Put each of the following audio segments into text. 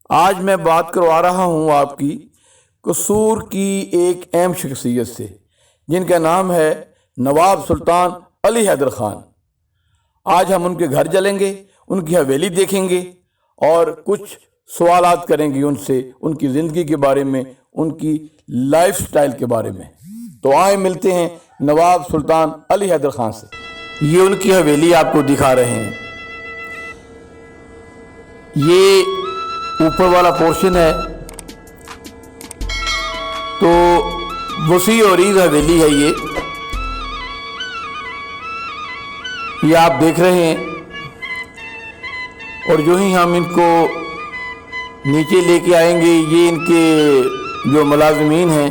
آج میں بات کروا رہا ہوں آپ کی قصور کی ایک اہم شخصیت سے، جن کا نام ہے نواب سلطان علی حیدر خان۔ آج ہم ان کے گھر چلیں گے، ان کی حویلی دیکھیں گے اور کچھ سوالات کریں گے ان سے، ان کی زندگی کے بارے میں، ان کی لائف سٹائل کے بارے میں۔ تو آئے ملتے ہیں نواب سلطان علی حیدر خان سے۔ یہ ان کی حویلی آپ کو دکھا رہے ہیں۔ یہ اوپر والا پورشن ہے تو وسیع اور عریض حویلی ہے یہ آپ دیکھ رہے ہیں۔ اور جو ہی ہم ان کو نیچے لے کے آئیں گے، یہ ان کے جو ملازمین ہیں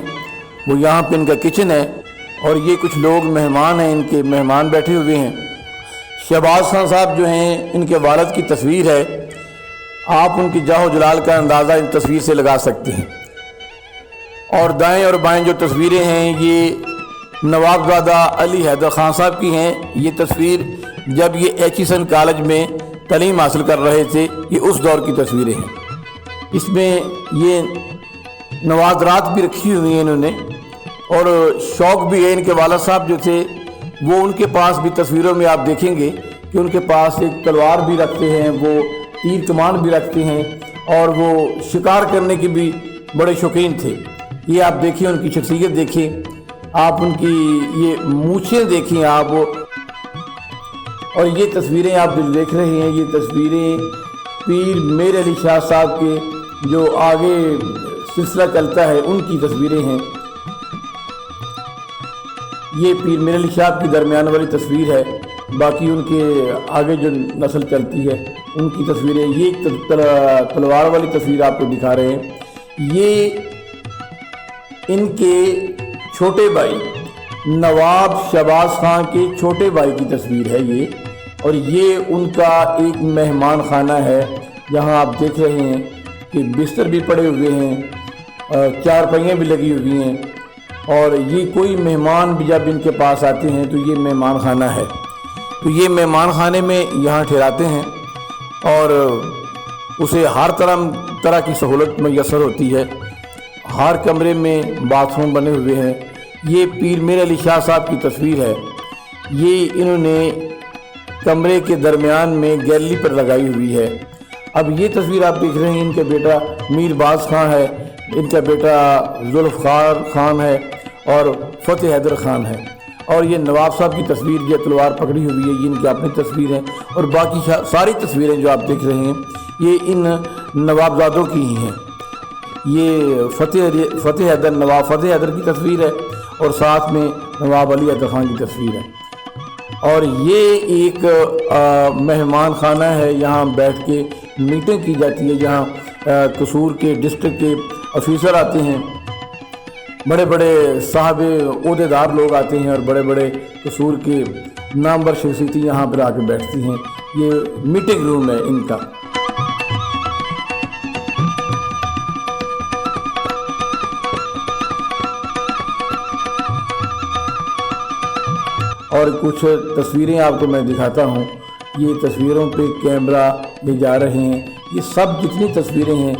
وہ یہاں پہ ان کا کچن ہے، اور یہ کچھ لوگ مہمان ہیں، ان کے مہمان بیٹھے ہوئے ہیں۔ شہباز خان صاحب جو ہیں، ان کے والد کی تصویر ہے، آپ ان کی جاہ و جلال کا اندازہ ان تصویر سے لگا سکتے ہیں۔ اور دائیں اور بائیں جو تصویریں ہیں یہ نواب زادہ علی حیدر خان صاحب کی ہیں۔ یہ تصویر جب یہ ایچیسن کالج میں تعلیم حاصل کر رہے تھے، یہ اس دور کی تصویریں ہیں۔ اس میں یہ نوادرات بھی رکھی ہوئی ہیں انہوں نے، اور شوق بھی ہے۔ ان کے والد صاحب جو تھے وہ ان کے پاس بھی تصویروں میں آپ دیکھیں گے کہ ان کے پاس ایک تلوار بھی رکھتے ہیں، وہ تیر کمان بھی رکھتے ہیں، اور وہ شکار کرنے کی بھی بڑے شوقین تھے۔ یہ آپ دیکھیں، ان کی شخصیت دیکھیں، آپ ان کی یہ مونچھیں دیکھیں آپ، اور یہ تصویریں آپ جو دیکھ رہے ہیں، یہ تصویریں پیر میر علی شاہ صاحب کے جو آگے سلسلہ چلتا ہے ان کی تصویریں ہیں۔ یہ پیر میر علی شاہ کی درمیان والی تصویر ہے، باقی ان کے آگے جو نسل چلتی ہے ان کی تصویریں۔ یہ ایک تلوار والی تصویر آپ کو دکھا رہے ہیں۔ یہ ان کے چھوٹے بھائی نواب شہباز خان کے چھوٹے بھائی کی تصویر ہے یہ، اور یہ ان کا ایک مہمان خانہ ہے۔ جہاں آپ دیکھ رہے ہیں کہ بستر بھی پڑے ہوئے ہیں، چارپائیاں بھی لگی ہوئی ہیں، اور یہ کوئی مہمان بھی جب ان کے پاس آتے ہیں تو یہ مہمان خانہ ہے۔ تو یہ مہمان خانے میں یہاں ٹھہراتے ہیں، اور اسے ہر طرح کی سہولت میسر ہوتی ہے۔ ہر کمرے میں باتھ روم بنے ہوئے ہیں۔ یہ پیر میر علی شاہ صاحب کی تصویر ہے، یہ انہوں نے کمرے کے درمیان میں گیلری پر لگائی ہوئی ہے۔ اب یہ تصویر آپ دیکھ رہے ہیں، ان کا بیٹا میر باز خان ہے، ان کا بیٹا ذوالفقار خان ہے، اور فتح حیدر خان ہے۔ اور یہ نواب صاحب کی تصویر جو تلوار پکڑی ہوئی ہے، یہ ان کی اپنی تصویر ہے، اور باقی ساری تصویریں جو آپ دیکھ رہے ہیں یہ ان نوابزادوں کی ہی ہیں۔ یہ فتح حیدر، نواب فتح حیدر کی تصویر ہے، اور ساتھ میں نواب علی حیدر خان کی تصویر ہے۔ اور یہ ایک مہمان خانہ ہے، یہاں بیٹھ کے میٹنگ کی جاتی ہے، جہاں قصور کے ڈسٹرکٹ کے افیسر آتے ہیں، بڑے بڑے صاحب عہدیدار لوگ آتے ہیں، اور بڑے بڑے قصور کے نامور شخصیتیں یہاں پر آ کے بیٹھتی ہیں۔ یہ میٹنگ روم ہے ان کا۔ اور کچھ تصویریں آپ کو میں دکھاتا ہوں۔ یہ تصویروں پہ کیمرہ لے جا رہے ہیں۔ یہ سب جتنی تصویریں ہیں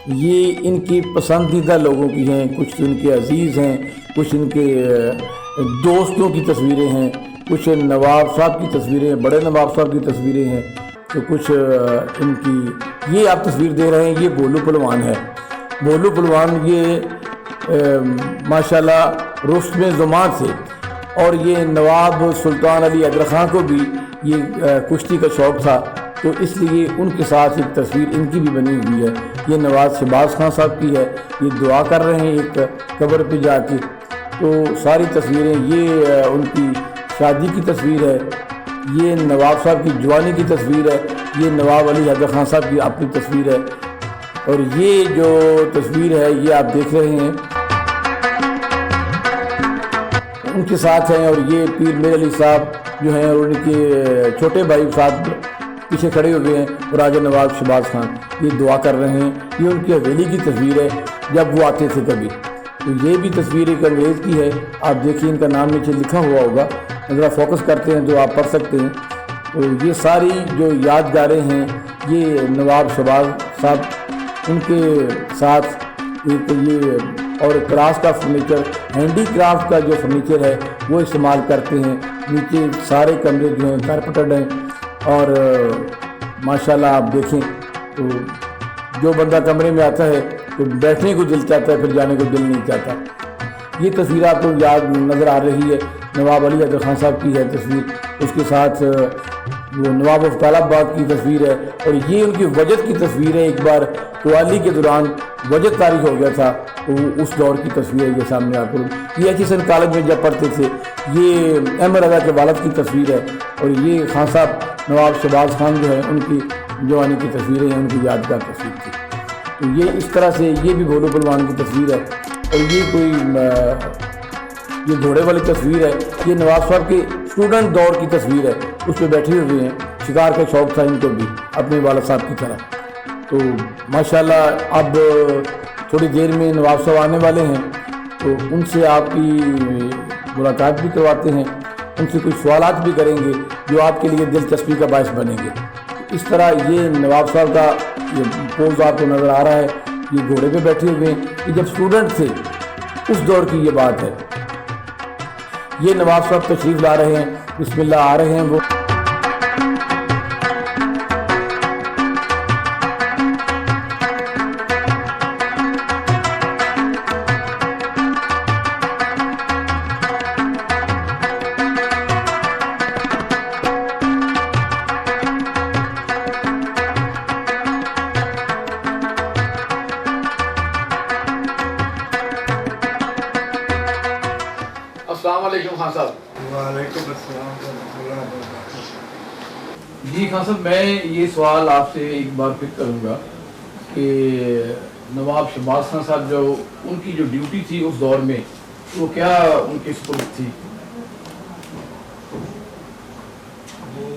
یہ ان کی پسندیدہ لوگوں کی ہیں، کچھ ان کے عزیز ہیں، کچھ ان کے دوستوں کی تصویریں ہیں، کچھ نواب صاحب کی تصویریں ہیں، بڑے نواب صاحب کی تصویریں ہیں، تو کچھ ان کی یہ آپ تصویر دے رہے ہیں۔ یہ بولو پلوان ہے۔ بولو پلوان یہ ماشاءاللہ رستم زمان تھے، اور یہ نواب سلطان علی حیدر خان کو بھی یہ کشتی کا شوق تھا، تو اس لیے ان کے ساتھ ایک تصویر ان کی بھی بنی ہوئی ہے۔ یہ نواب شہباز خان صاحب کی ہے، یہ دعا کر رہے ہیں ایک قبر پہ جا کے۔ تو ساری تصویریں، یہ ان کی شادی کی تصویر ہے، یہ نواب صاحب کی جوانی کی تصویر ہے، یہ نواب علی حیدر خان صاحب کی اپنی تصویر ہے، اور یہ جو تصویر ہے یہ آپ دیکھ رہے ہیں ان کے ساتھ ہیں۔ اور یہ پیر میر علی صاحب جو ہیں، اور ان کے چھوٹے بھائی ساتھ پیچھے کھڑے ہوئے ہیں اور آگے نواب شہباز خان یہ دعا کر رہے ہیں. یہ ان کی حویلی کی تصویر ہے جب وہ آتے تھے کبھی. تو یہ بھی تصویر ایک انگریز کی ہے. آپ دیکھیے ان کا نام نیچے لکھا ہوا ہوگا, اگر آپ فوکس کرتے ہیں تو آپ پڑھ سکتے ہیں. تو یہ ساری جو یادگاریں ہیں یہ نواب شہباز صاحب ان کے ساتھ ایک یہ اور کراس کا فرنیچر, ہینڈی کرافٹ کا جو فرنیچر ہے وہ استعمال کرتے ہیں. نیچے سارے کمرے جو ہیں کارپیٹڈ ہیں اور ماشاءاللہ آپ دیکھیں تو جو بندہ کمرے میں آتا ہے تو بیٹھنے کو دل چاہتا ہے, پھر جانے کو دل نہیں چاہتا. یہ تصویر آپ کو یاد نظر آ رہی ہے, نواب علی حیدر خان صاحب کی ہے تصویر. اس کے ساتھ وہ نواب آف طالب آباد کی تصویر ہے اور یہ ان کی وجد کی تصویر ہے. ایک بار قوالی کے دوران وجد تاریخ ہو گیا تھا تو اس دور کی تصویر ہے یہ سامنے آپ کو. یہ ایچ کالج میں جب پڑھتے تھے. یہ احمد رضا کے والد کی تصویر ہے اور یہ خان صاحب نواب شہباز خان جو ہے ان کی جوانی کی تصویریں ہیں, ان کی یادگار تصویر تھی. تو یہ اس طرح سے یہ بھی بھولو پہلوان کی تصویر ہے اور یہ کوئی یہ گھوڑے والی تصویر ہے. یہ نواب صاحب کے اسٹوڈنٹ دور کی تصویر ہے, اس پہ بیٹھے ہوئے ہیں. شکار کا شوق تھا ان کو بھی اپنے والد صاحب کی طرح. تو ماشاءاللہ اب تھوڑی دیر میں نواب صاحب آنے والے ہیں تو ان سے آپ کی ملاقات بھی کرواتے ہیں, ان سے کچھ سوالات بھی کریں گے جو آپ کے لیے دلچسپی کا باعث بنیں گے. اس طرح یہ نواب صاحب کا یہ پوز آپ کو نظر آ رہا ہے, یہ گھوڑے پہ بیٹھے ہوئے ہیں. یہ جب اسٹوڈنٹ تھے اس دور کی یہ بات ہے. یہ نواب صاحب تشریف لا رہے ہیں, بسم اللہ آ رہے ہیں وہ. السلام علیکم خان صاحب. وعلیکم السلام ورحمۃ اللہ وبرکاتہ. جی خان صاحب, میں یہ سوال آپ سے ایک بار پھر کروں گا کہ نواب شہباز خان صاحب جو ان کی جو ڈیوٹی تھی اس دور میں وہ کیا ان کی سپرد تھی؟ وہ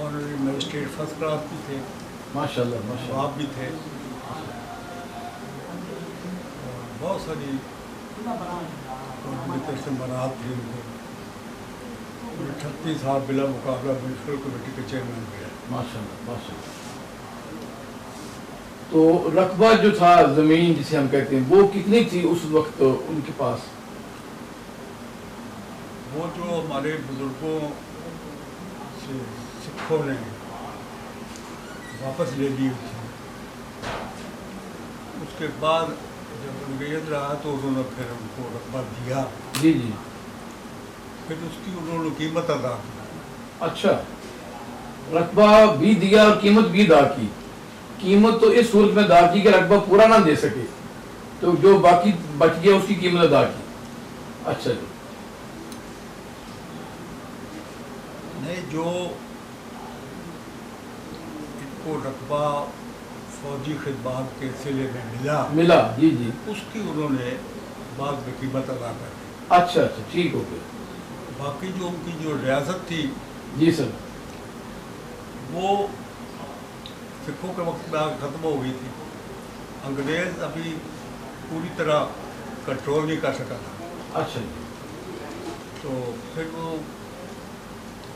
آنرری مجسٹریٹ فرسٹ کلاس بھی تھے, ماشاءاللہ ماشاءاللہ. آپ بھی تھے, بہت ساری طرف سے برات تھی ان کو. 38 سال بلا مقابلہ میونسپل کمیٹی کے چیئرمین بھی ہے. ماشاءاللہ ماشاءاللہ. تو رقبہ جو تھا زمین جسے ہم کہتے ہیں وہ کتنی تھی اس وقت ان کے پاس؟ وہ جو ہمارے بزرگوں سے سکھوں نے واپس لے لی تھی, اس کے بعد جب انگریز رہا تو انہوں نے پھر ان کو رقبہ دیا. جی جی. پھر اس کی انہوں نے قیمت ادا کی. اچھا, رقبہ بھی دیا اور قیمت بھی ادا کی. قیمت تو اس صورت میں ادا کی کہ رقبہ پورا نہ دے سکے تو جو باقی بچ گیا اس کی قیمت ادا کی. اچھا جی. نہیں, جو ان کو رقبہ فوجی خدمات کے سلے میں ملا جی جی, اس کی انہوں نے بعد میں قیمت ادا کر دی. اچھا اچھا, ٹھیک ہو گیا. باقی جو ان کی جو ریاست تھی جی سر, وہ سکھوں کے وقت میں ختم ہو گئی تھی. انگریز ابھی پوری طرح کنٹرول نہیں کر سکا تھا. اچھا جی. تو پھر وہ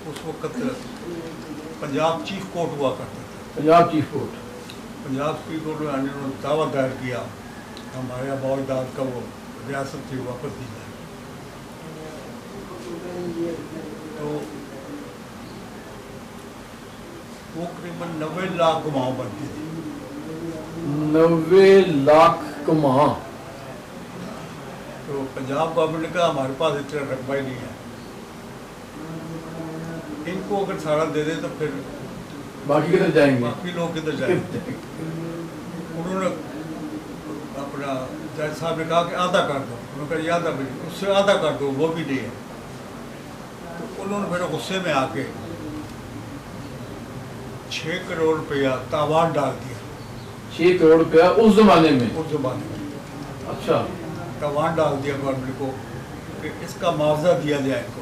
اس وقت پنجاب چیف کورٹ ہوا کرتا تھا. Punjab chief court. Punjab chief court میں انہوں نے دعویٰ دائر کیا ہمارے آباء و اجداد کا وہ ریاست تھی واپس دی جائے. تو وہ قریباً 90 لاکھ گماؤں بنتی تھی. 90 لاکھ کماں. تو پنجاب گورنمنٹ نے کہا ہمارے پاس اتنا رقبہ ہی نہیں ہے, ان کو اگر سارا دے دیں تو پھر باقی کدھر جائیں گے, باقی لوگ کدھر جائیں گے. انہوں نے اپنا جج صاحب نے کہا کہ آدھا کر دو. انہوں نے کہا یہ آدھا بھی نہیں, اس سے آدھا کر دو, وہ بھی نہیں ہے. تو انہوں نے پھر غصے میں آ کے 6 کروڑ روپیہ تاوان ڈال دیا. 6 کروڑ روپیہ اس زمانے میں؟ اس زمانے میں. اچھا. تاوان ڈال دیا گورنمنٹ کو کہ اس کا معاوضہ دیا جائے ان کو.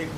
1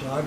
4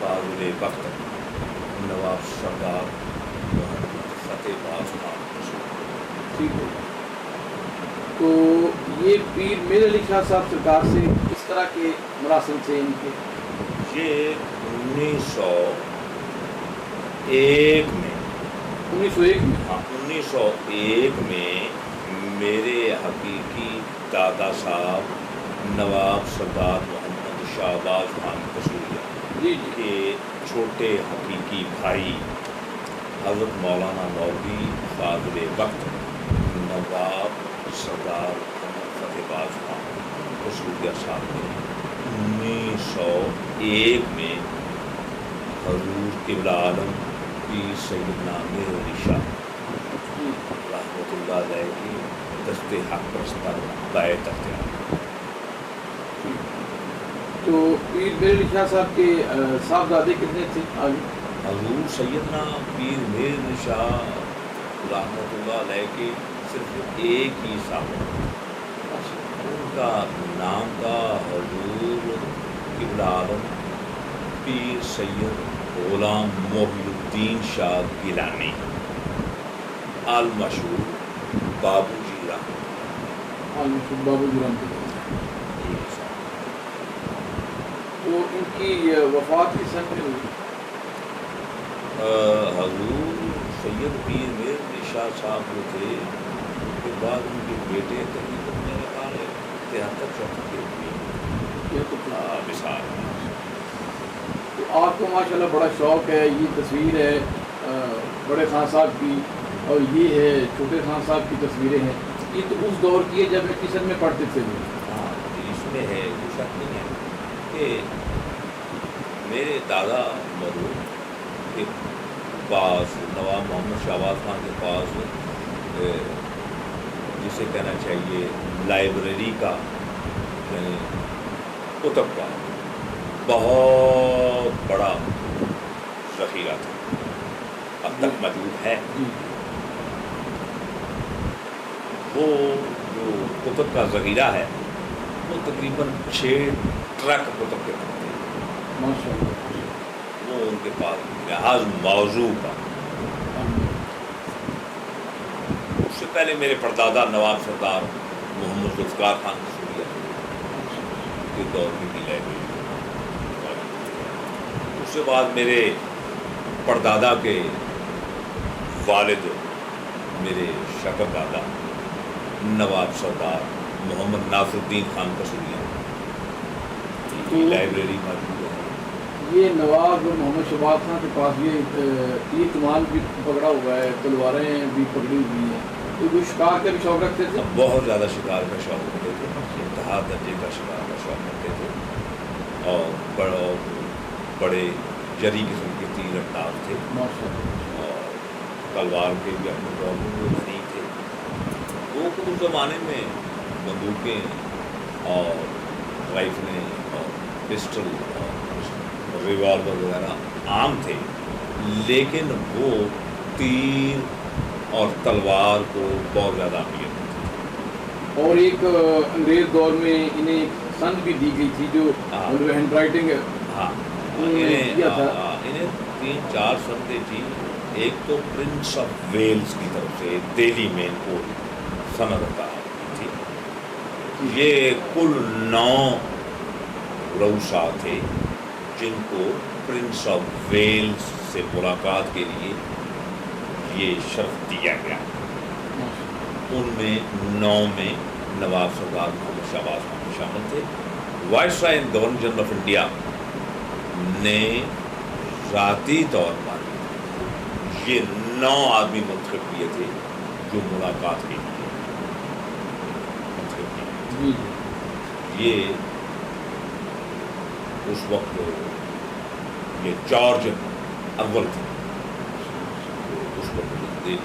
فاضل وقت نواب سردار محمد فتح باز خان قصوری۔ ٹھیک ہے، تو یہ پیر میر علی شاہ صاحب سرکار سے اس طرح کے مراسم سے ان کے یہ 1901 میں 1901 میں ہاں 1901 میں میرے حقیقی دادا صاحب نواب سردار محمد شہباز خان قصوریہ جی جی کے چھوٹے حقیقی بھائی حضرت مولانا مولوی فاضل وقت نواب سردار محمد فتح باز خان قصوریہ صاحب نے 1901 میں حضور قبلہ عالم پیر سیدنا میر علی شاہ رحمۃ اللہ علیہ کی دست حق پرستہ بیعت اختیار۔ تو پیر میر علی شاہ صاحب کے صاحبزادے کتنے تھے آگے؟ حضور سیدنا پیر میر علی شاہ رحمۃ اللہ علیہ کے صرف ایک ہی صاحب، ان کا نام تھا حضور قبلہ عالم پیر سید غلام محی الدین شاہ گیلانی المشہور بابو جی رام۔ بابو جرام کے تو ان کی وفات کی سن میں ہوئی؟ حضور سید پیر میر علی شاہ صاحب جو تھے ان کے بعد ان کے بیٹے تقریباً میرے خیال ہے 73-74 کے ہوئے یہ تو مثال۔ تو آپ کو ماشاءاللہ بڑا شوق ہے، یہ تصویر ہے بڑے خان صاحب کی اور یہ ہے چھوٹے خان صاحب کی تصویریں ہیں، یہ تو اس دور کی ہے جب میں کچن میں پڑھتے تھے وہ۔ ہاں اس میں ہے کوئی شک نہیں ہے کہ میرے دادا مرحوم کے پاس نواب محمد شہباز خان کے پاس جسے کہنا چاہیے لائبریری کا یعنی کتب کا بہت بڑا ذخیرہ تھا، اب تک موجود ہے۔ وہ جو کتب کا ذخیرہ ہے وہ تقریباً 6 ٹرک کتب کے بنتے ہیں، ماشاءاللہ وہ ان کے پاس لحاظ موضوع کا۔ اس سے پہلے میرے پردادا نواب سردار محمد ذوالفقار خان قصوریہ کے دور میں بھی لائبریری، اس سے بعد میرے پردادا کے والد میرے شکر دادا نواب سردار محمد ناصر الدین خان قصوریہ کی لائبریری موجود ہے۔ یہ نواب محمد شہباز خان کے پاس یہ کمان بھی پکڑا ہوا ہے، تلواریں بھی پکڑی ہوئی ہیں، تو وہ شکار کا بھی شوق رکھتے تھے؟ بہت زیادہ شکار کا شوق رکھتے تھے، انتہا درجے کا شکار کا شوق رکھتے تھے، اور بڑے جری قسم کے تیر انداز تھے، اور تلوار کے بھی اپنے دور میں وہ دھنی تھے۔ وہ اس زمانے میں بندوقیں اور رائفلیں اور پسٹل اور ریوالور وغیرہ عام تھے، لیکن وہ تیر اور تلوار کو بہت زیادہ اہمیت دی۔ اور ایک انگریز دور میں انہیں سند بھی دی گئی تھی جو ہینڈ رائٹنگ ہاں انہیں 3-4 سندیں تھی۔ ایک تو پرنس آف ویلز کی طرف سے دہلی مین کو سند عطا تھی۔ یہ کل 9 رؤسا تھے جن کو پرنس آف ویلز سے ملاقات کے لیے یہ شرف دیا گیا۔ ان میں 9 میں نواب سردار محمد شہباز خان شامل تھے۔ Viceroy and governor general of India نے ذاتی طور پر یہ 9 آدمی منتخب کیے تھے جو ملاقات کے لیے منتخب کیے تھے۔ یہ اس وقت یہ جارج اول تھے، اس وقت دہلی۔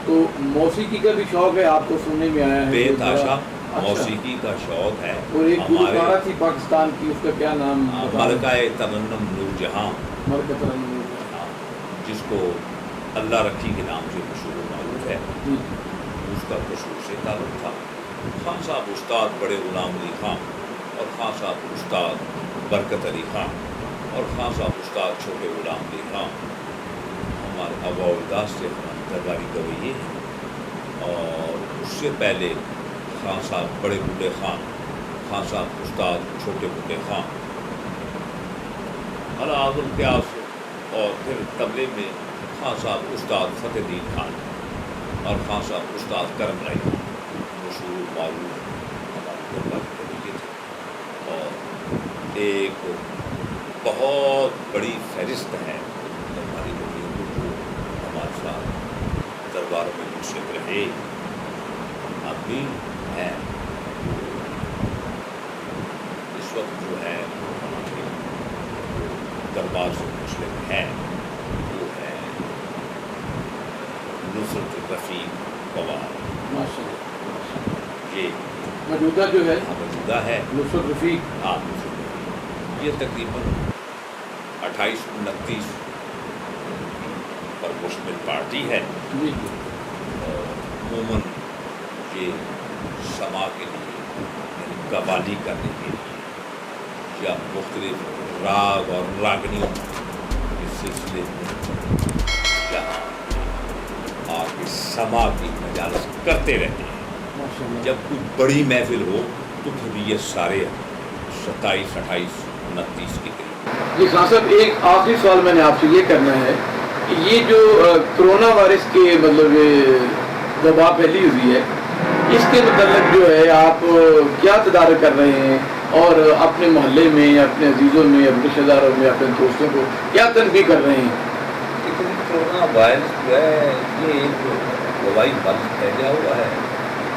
تو موسیقی کا بھی شوق ہے آپ کو سننے میں آیا ہے؟ بے تحاشا موسیقی کا شوق ہے۔ اور ایک گلوکارہ تھی پاکستان کی، اس کا کیا نام؟ ملکہ ترنم نور جہاں، ملکہ ترنم نور جہاں، جس کو اللہ رکھی کے نام سے مشہور و معروف ہے، اس کا قصور سے تعلق تھا۔ خان صاحب استاد بڑے غلام علی خان اور خان صاحب استاد برکت علی خان اور خان صاحب استاد چھوٹے غلام علی خان ہمارے ابا اجداد سے درباری گویے ہیں، اور اس سے پہلے خان صاحب بڑے بوڑھے خان، خان صاحب استاد چھوٹے بوڑھے خان، اعلیٰ پیاس، اور پھر طبلے میں خان صاحب استاد فتح دین خان اور خان صاحب استاد کرم رائی خان، مشہور معروف ہمارے درباری گویے تھے، اور ایک بہت بڑی فہرست ہے درباری گویوں کو جو ہمارے ساتھ درباروں میں منسلک رہے، اب بھی ہیں۔ اس وقت جو ہے ہمارے دربار سے منسلک ہیں وہ ہے نصرت رفیق پوار، ماشاء اللہ۔ یہ موجودہ جو ہے موجودہ ہے نصرت رفیق، آپ یہ تقریباً 28-29 پر مشتمل پارٹی ہے، جی جی، اور عموماً یہ سما کے لیے یعنی قوالی کرنے کے لیے یا مختلف راگ اور راگنیوں کے سلسلے میں یہاں آ کے سما کی مجالس کرتے رہتے ہیں۔ ماشاء اللہ۔ جب کوئی بڑی محفل ہو تو پھر یہ سارے 27, 28, 29 کی قریب۔ جی خان صاحب، ایک آخری سوال میں نے آپ سے یہ کرنا ہے کہ یہ جو کرونا وائرس کے مطلب وبا پھیلی ہوئی ہے، اس کے متعلق جو ہے آپ کیا تدارک کر رہے ہیں، اور اپنے محلے میں، اپنے عزیزوں میں، اپنے رشتہ داروں میں، اپنے دوستوں کو کیا تنبیہ کر رہے ہیں؟ لیکن کورونا وائرس جو ہے یہ ایک وبائی مرض پھیلا ہوا ہے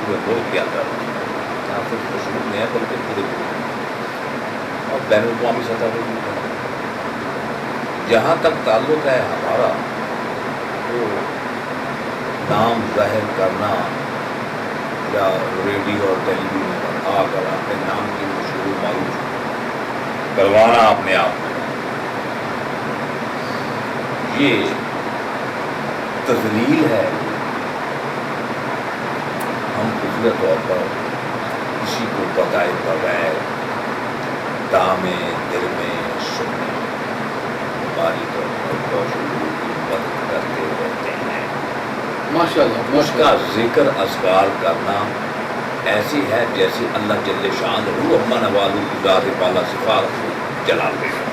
پورے ملک کے اندر، نہ صرف کشمیر میں ہے بلکہ پورے اور بین الاقوامی سطح پر بھی ہے۔ جہاں تک تعلق ہے ہمارا، وہ نام ظاہر کرنا یا ریڈیو اور ٹیلی ویژن پر آ کر اپنے نام کی مشہور معروف کروانا اپنے آپ میں، یہ تذلیل ہے۔ ہم خفیہ طور پر کسی کو بتائے بغیر دامے دل میں سننے ہماری طرف کی مدد کرتے رہتے ہیں۔ ماشاء اللہ، اس کا ذکر اذکار کرنا ایسی ہے جیسے اللہ جل شان روح من والوں کی ذات بالا صفات کو جلاتے ہیں،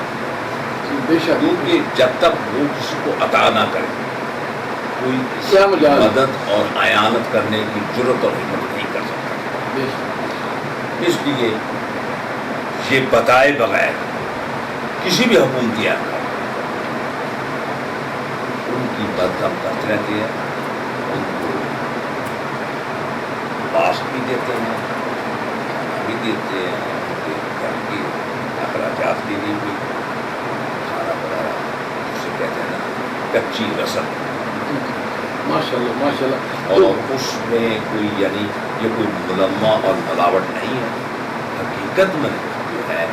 بے شک، کیونکہ جب تک وہ کسی کو عطا نہ کرے کوئی کسی کیا کی مجال؟ مدد اور اعانت کرنے کی جرت اور ہمت نہیں کر سکتا۔ بے شک، اس لیے یہ بتائے بغیر کسی بھی حکومتی اہلکار ان کی مدد ہم کرتے رہتے ہیں، ان کو پاس بھی دیتے ہیں، کھانا بھی دیتے ہیں، ان کے گھر کی اخراجات کے لیے بھی کھانا وغیرہ اسے کہتے ہیں نا کچی رسم، ماشاء اللہ، ماشاء اللہ۔ اور اس میں کوئی یعنی یہ کوئی ملمہ اور ملاوٹ نہیں ہے، حقیقت میں جو ہے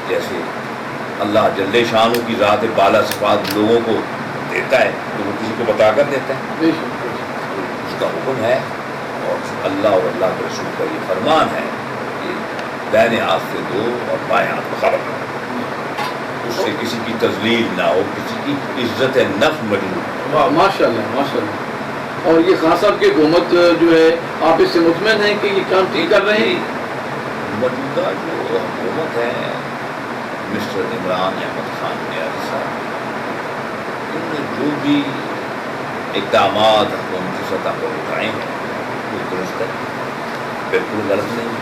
جیسے اللہ جل شانہ کی ذات بالا صفات لوگوں کو دیتا ہے تو وہ کسی کو بتا کر دیتا ہے، بے شک، بے شک۔ تو اس کا حکم ہے، اور اللہ اور اللہ کے رسول کا یہ فرمان ہے کہ دائنے ہاتھ سے دو اور بائیں ہاتھ کو خبر کرو، اس سے کسی کی تذلیل نہ ہو، کسی کی عزت نفس مجروح۔ واہ، ماشاء اللہ، ماشاء اللہ۔ اور یہ خان صاحب کی حکومت جو ہے، آپ اس سے مطمئن ہیں کہ یہ کام ٹھیک کر رہے ہیں؟ موجودہ جو حکومت ہے مسٹر عمران احمد خان نیازی صاحب، ان نے جو بھی اقدامات حکومتی سطح پر اٹھائے ہیں وہ درست ہے، بالکل غلط نہیں ہے،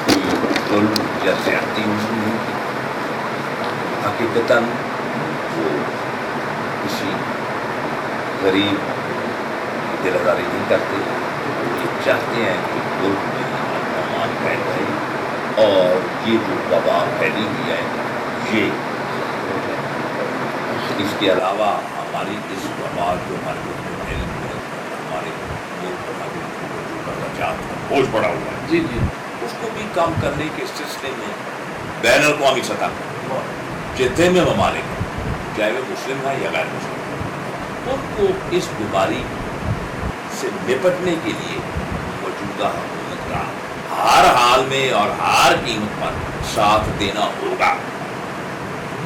کوئی ظلم یا زیادتی نہیں کی، حقیقتاً وہ کسی غریب کی دل آزاری نہیں کرتے، وہ یہ چاہتے ہیں کہ ملک میں امان پھیل رہے، اور یہ جو وبا پھیلی ہوئی ہے یہ ہو جائے۔ اس کے علاوہ ہماری اس وبا جو ہمارے ملک اخراجات کا بوجھ پڑا ہوا ہے، جی جی، اس کو بھی کم کرنے کے سلسلے میں بین الاقوامی سطح پر جتنے میں ممالک ہیں، چاہے وہ مسلم ہیں یا غیر مسلم، ان کو اس بیماری سے نپٹنے کے لیے موجودہ حکومت کا ہر حال میں اور ہر قیمت پر ساتھ دینا ہوگا۔